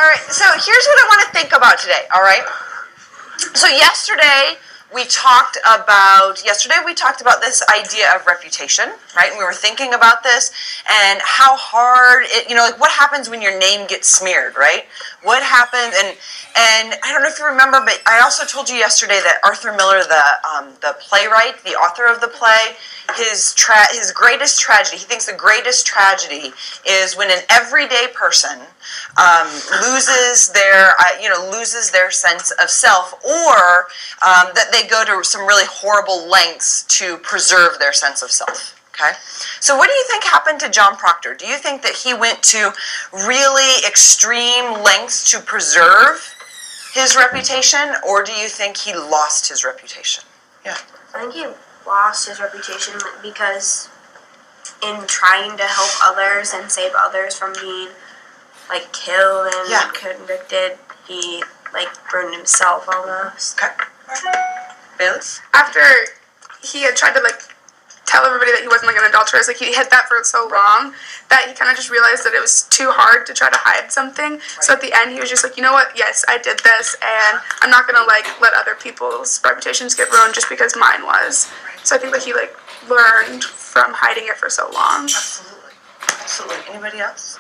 All right, so here's what I want to think about today, all right? So yesterday we talked about this idea of reputation, right? And we were thinking about this and how hard it, like what happens when your name gets smeared, right? What happens, and I don't know if you remember, but I also told you yesterday that Arthur Miller, the playwright, the author of the play, his greatest tragedy, he thinks the greatest tragedy is when an everyday person loses their sense of self, or that they go to some really horrible lengths to preserve their sense of self. Okay, so what do you think happened to John Proctor? Do you think that he went to really extreme lengths to preserve his reputation, or do you think he lost his reputation? Yeah. I think he lost his reputation because in trying to help others and save others from being killed and convicted, he burned himself almost. Okay. Bailey? After he had tried to tell everybody that he wasn't an adulteress, he hid that for so long that he kind of just realized that it was too hard to try to hide something. Right. So at the end he was just you know what, yes, I did this, and I'm not gonna let other people's reputations get ruined just because mine was. Right. So I think that he learned from hiding it for so long. Absolutely. Anybody else?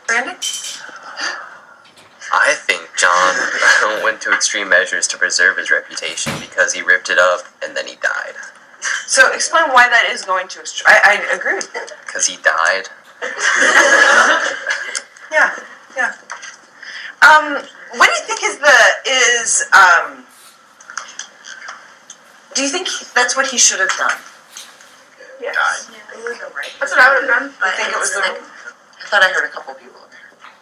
Brandon? I think John went to extreme measures to preserve his reputation because he ripped it up and then he died. So explain why that is going to extreme. I agree with you. Because he died. Yeah. What do you think do you think that's what he should have done? Yes. Yeah. That's what I would have done. I think it was I thought I heard a couple people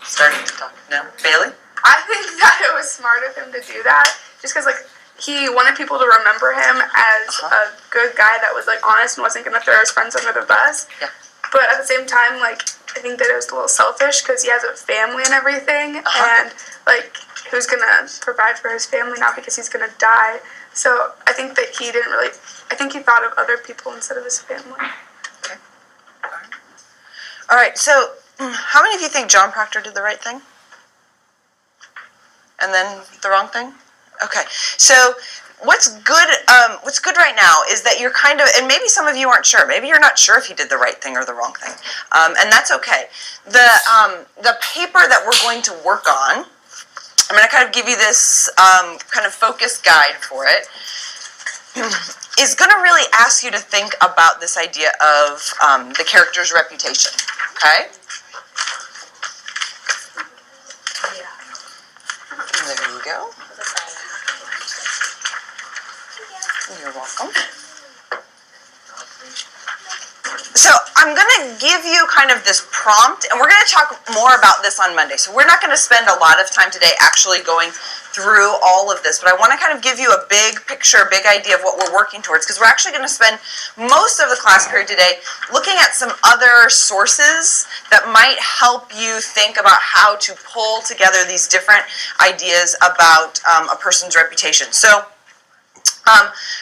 starting to talk. No? Bailey? I think that it was smart of him to do that, just because he wanted people to remember him as a good guy that was honest and wasn't going to throw his friends under the bus. Yeah. But at the same time, I think that it was a little selfish because he has a family and everything, and who's going to provide for his family now because he's going to die. So I think that he didn't really. I think he thought of other people instead of his family. Okay. All right. So, how many of you think John Proctor did the right thing? And then the wrong thing? Okay. So what's good right now is that you're kind of, and maybe some of you aren't sure. Maybe you're not sure if he did the right thing or the wrong thing. And that's okay. The paper that we're going to work on, I'm going to kind of give you this kind of focus guide for it, is going to really ask you to think about this idea of the character's reputation. Okay? There you go. You're welcome. So I'm going to give you kind of this prompt, and we're going to talk more about this on Monday. So we're not going to spend a lot of time today actually going through all of this, but I want to kind of give you a big picture, a big idea of what we're working towards, because we're actually going to spend most of the class period today looking at some other sources that might help you think about how to pull together these different ideas about a person's reputation. So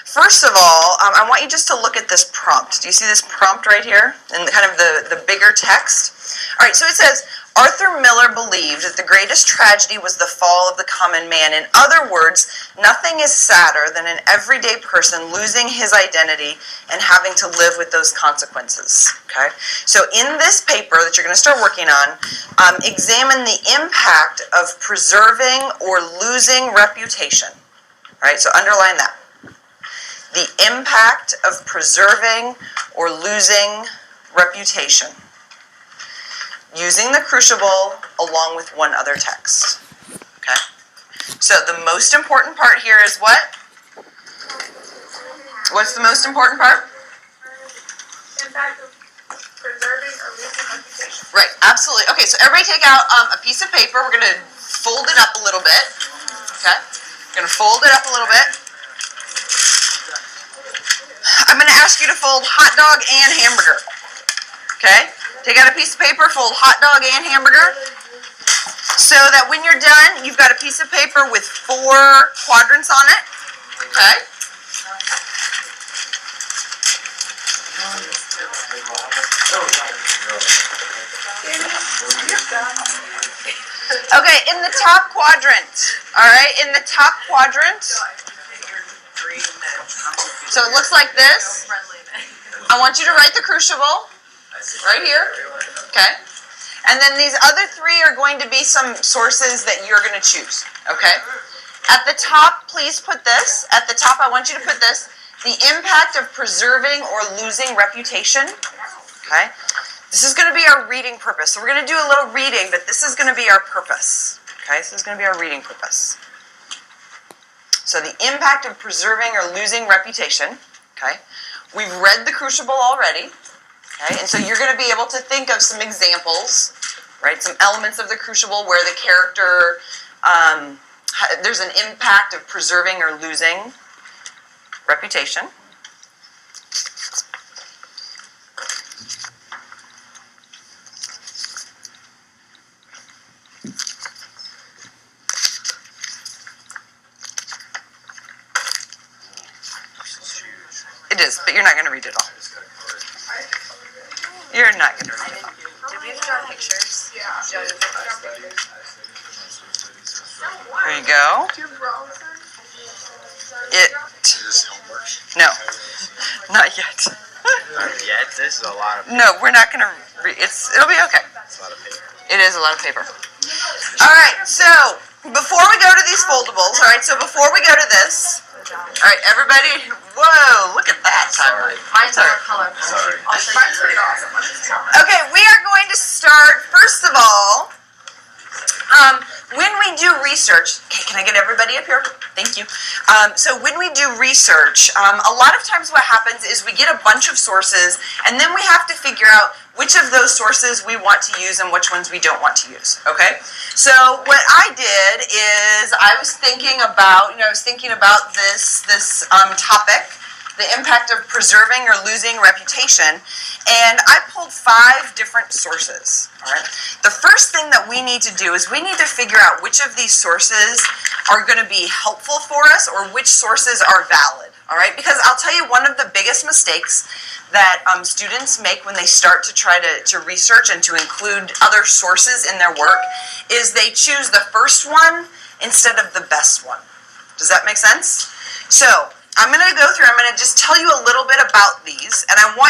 first of all, I want you just to look at this prompt. Do you see this prompt right here in kind of the bigger text? All right, so it says, Arthur Miller believed that the greatest tragedy was the fall of the common man. In other words, nothing is sadder than an everyday person losing his identity and having to live with those consequences. Okay? So in this paper that you're going to start working on, examine the impact of preserving or losing reputation. All right, so underline that. The impact of preserving or losing reputation, using the Crucible along with one other text. Okay? So the most important part here is what? What's the most important part? Impact of preserving or losing reputation. Right, absolutely. Okay, so everybody take out a piece of paper. We're going to fold it up a little bit. Okay? We're going to fold it up a little bit. I'm going to ask you to fold hot dog and hamburger. Okay? Take out a piece of paper, fold hot dog and hamburger, so that when you're done, you've got a piece of paper with 4 quadrants on it. Okay? Okay, in the top quadrant. All right, in the top quadrant. So it looks like this. I want you to write the crucible right here. Okay. And then these other three are going to be some sources that you're going to choose. Okay. At the top, please put this. At the top, I want you to put this. The impact of preserving or losing reputation. Okay. This is going to be our reading purpose. So we're going to do a little reading, but this is going to be our purpose. Okay, so this is going to be our reading purpose. So the impact of preserving or losing reputation. Okay, we've read the crucible already. Okay, and so you're going to be able to think of some examples, right? Some elements of the crucible where the character, there's an impact of preserving or losing reputation. It is, but you're not going to read it all. You're not going to read it all. Did we have to draw pictures? Yeah. Here you go. It. No, not yet. Not yet. This is a lot of. No, we're not going to read. It'll be okay. It's a lot of paper. It is a lot of paper. All right, so before we go to these foldables, all right, so before we go to this, all right, everybody, whoa, look at that timeline. Mine's more colorful. Sorry. Mine's pretty awesome. Okay, we are going to start, first of all, when we do research, okay, can I get everybody up here? Thank you. So when we do research, a lot of times what happens is we get a bunch of sources, and then we have to figure out which of those sources we want to use and which ones we don't want to use, okay? So what I did is I was thinking about, this topic, the impact of preserving or losing reputation, and I pulled 5 different sources, all right? The first thing that we need to do is we need to figure out which of these sources are going to be helpful for us or which sources are valid, all right? Because I'll tell you, one of the biggest mistakes that students make when they start to try to research and to include other sources in their work is they choose the first one instead of the best one. Does that make sense? So I'm going to go through, I'm going to just tell you a little bit about these, and I want